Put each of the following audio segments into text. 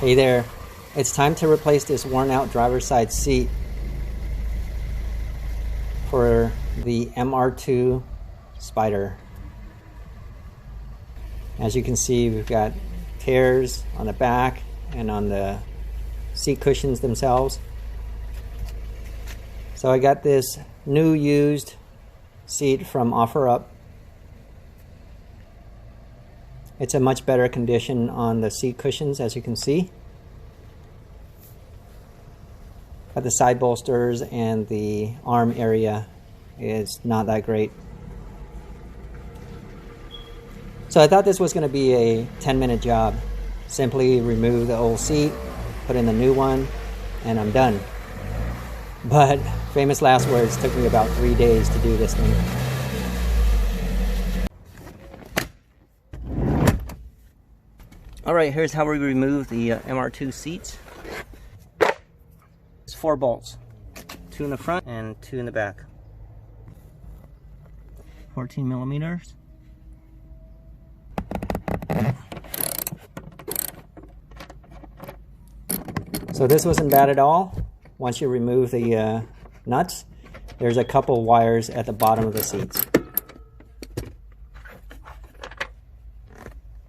Hey there, it's time to replace this worn out driver's side seat for the MR2 Spyder. As you can see, we've got tears on the back and on the seat cushions themselves. So I got this new used seat from OfferUp. It's a much better condition on the seat cushions, as you can see. But the side bolsters and the arm area is not that great. So I thought this was going to be a 10-minute job. Simply remove the old seat, put in the new one, and I'm done. But famous last words, took me about 3 days to do this thing. Alright, here's how we remove the MR2 seats. It's 4 bolts. 2 in the front and 2 in the back. 14 millimeters. So this wasn't bad at all. Once you remove the nuts, there's a couple wires at the bottom of the seats.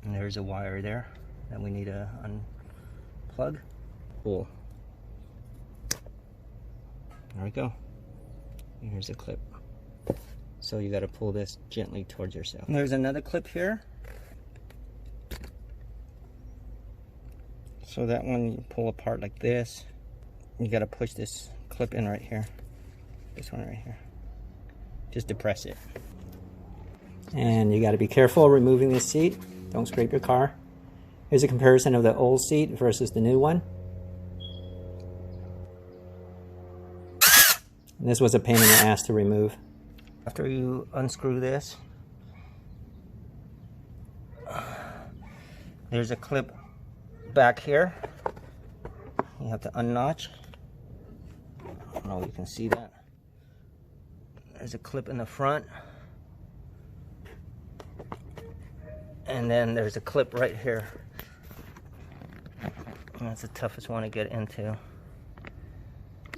And there's a wire there that we need to unplug. Cool. There we go. And here's a clip. So you got to pull this gently towards yourself. And there's another clip here. So that one you pull apart like this. You got to push this clip in right here. This one right here. Just depress it. And you got to be careful removing this seat. Don't scrape your car. Here's a comparison of the old seat versus the new one. And this was a pain in the ass to remove. After you unscrew this, there's a clip back here. You have to unnotch. I don't know if you can see that. There's a clip in the front. And then there's a clip right here. And that's the toughest one to get into.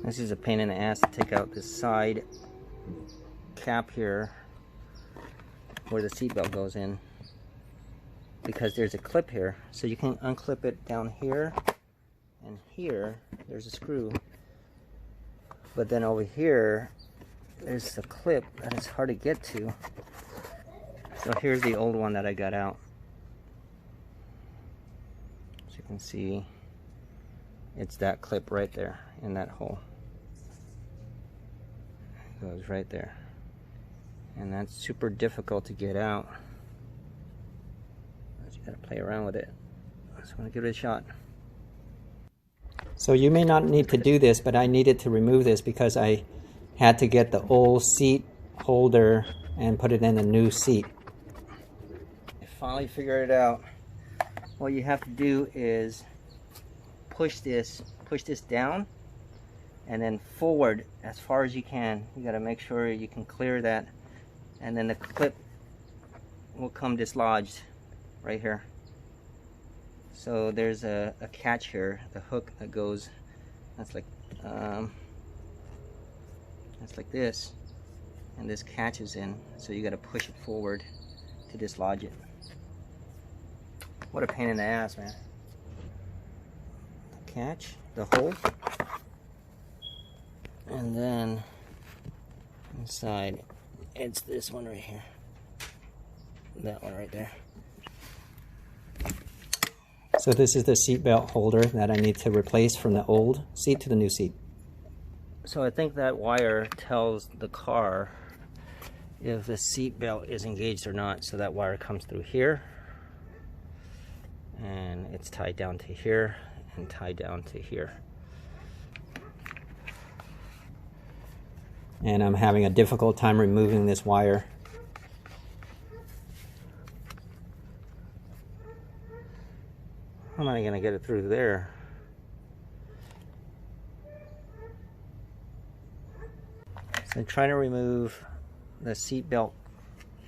This is a pain in the ass to take out this side cap here where the seatbelt goes in, because there's a clip here. So you can unclip it down here, and here there's a screw. But then over here there's a clip that is hard to get to. So here's the old one that I got out. As you can see, it's that clip right there in that hole. It goes right there. And that's super difficult to get out. You gotta play around with it. I just want to give it a shot. So you may not need to do this, but I needed to remove this because I had to get the old seat holder and put it in a new seat. I finally figured it out. What you have to do is push this down and then forward as far as you can. You got to make sure you can clear that, and then the clip will come dislodged right here. So there's a catch here, the hook that goes, that's like this, and this catches in, so you got to push it forward to dislodge it. What a pain in the ass, man. Catch the hole, and then inside it's this one right here, that one right there. So this is the seatbelt holder that I need to replace from the old seat to the new seat. So I think that wire tells the car if the seatbelt is engaged or not. So that wire comes through here, and it's tied down to here and tied down to here. And I'm having a difficult time removing this wire. How am I going to get it through there? So I'm trying to remove the seatbelt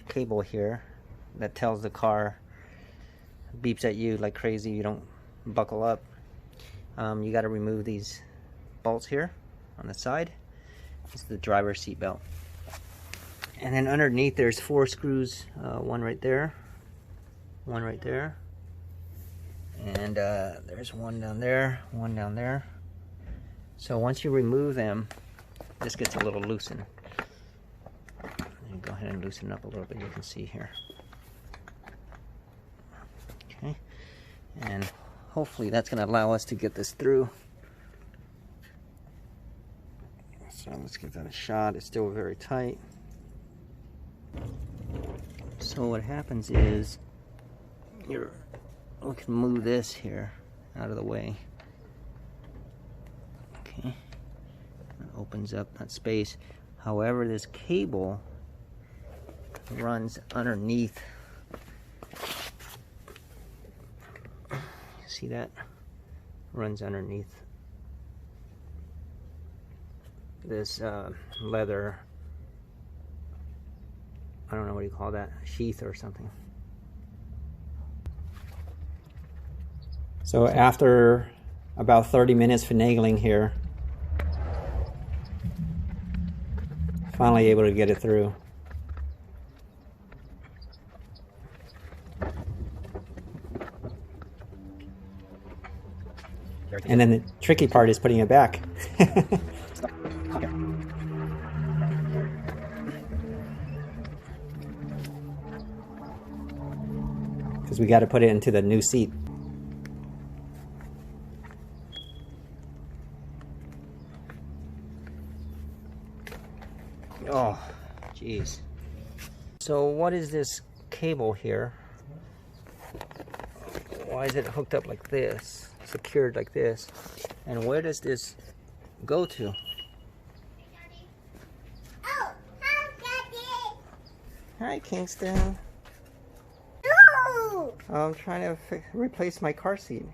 cable here that tells the car, beeps at you like crazy, you don't buckle up. you got to remove these bolts here on the side. This is the driver's seat belt. And then underneath there's 4 screws, one right there, one right there, and there's one down there, one down there. So once you remove them, this gets a little loosened. Go ahead and loosen it up a little bit, you can see here. Okay, and hopefully that's going to allow us to get this through. So let's give that a shot. It's still very tight. So what happens is we can move this here out of the way. Okay, it opens up that space. However, this cable runs underneath. See that? Runs underneath this leather, I don't know what you call that, sheath or something. So after about 30 minutes finagling here, finally able to get it through. And then the tricky part is putting it back. Because we got to put it into the new seat. Oh, jeez. So what is this cable here? Why is it hooked up like this? Secured like this? And where does this go to? Oh, hi, Daddy. Hi, Kingston. No. I'm trying to replace my car seat.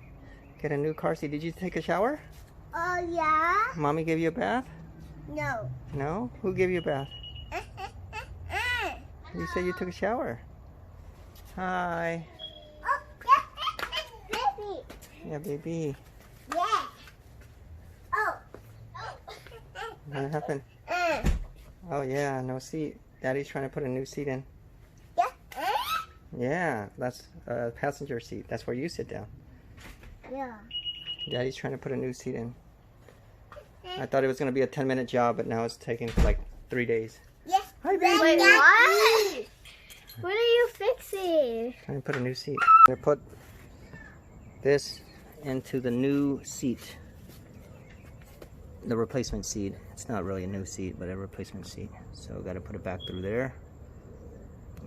Get a new car seat. Did you take a shower? Oh, yeah? Mommy gave you a bath? No. No? Who gave you a bath? You said you took a shower. Hi. Oh, baby. Yeah, baby. Yeah. Oh. What happened? Oh yeah, no seat. Daddy's trying to put a new seat in. Yeah. Yeah, that's a passenger seat. That's where you sit down. Yeah. Daddy's trying to put a new seat in. I thought it was going to be a 10-minute job, but now it's taking like 3 days. Yes. Hi, baby. Wait, what? What are you fixing? Trying to put a new seat. I'm going to put this into the new seat. The replacement seat. It's not really a new seat, but a replacement seat. So I've got to put it back through there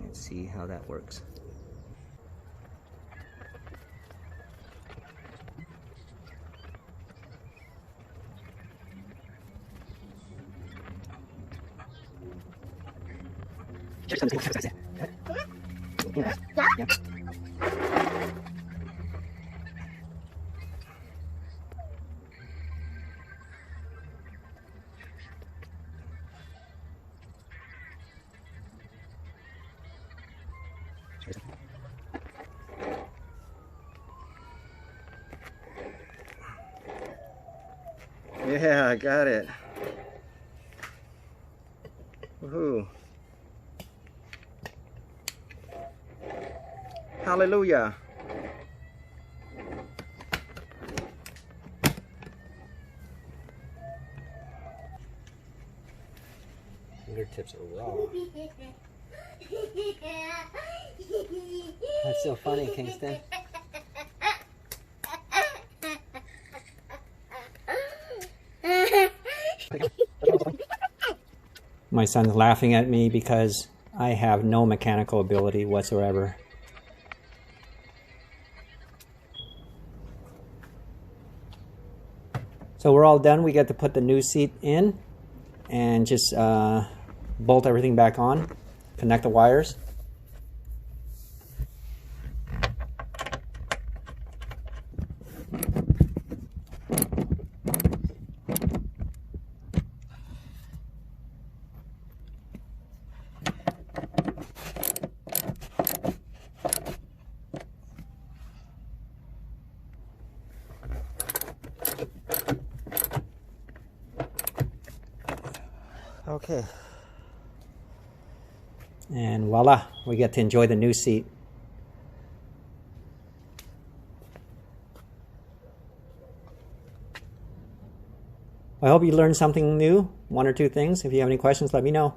and see how that works. Yeah. Yeah, I got it. Woohoo. Hallelujah. Fingertips are raw. That's so funny, Kingston. My son's laughing at me because I have no mechanical ability whatsoever. So we're all done. We get to put the new seat in and just bolt everything back on, connect the wires. Okay. And voila, we get to enjoy the new seat. I hope you learned something new, one or two things. If you have any questions, let me know.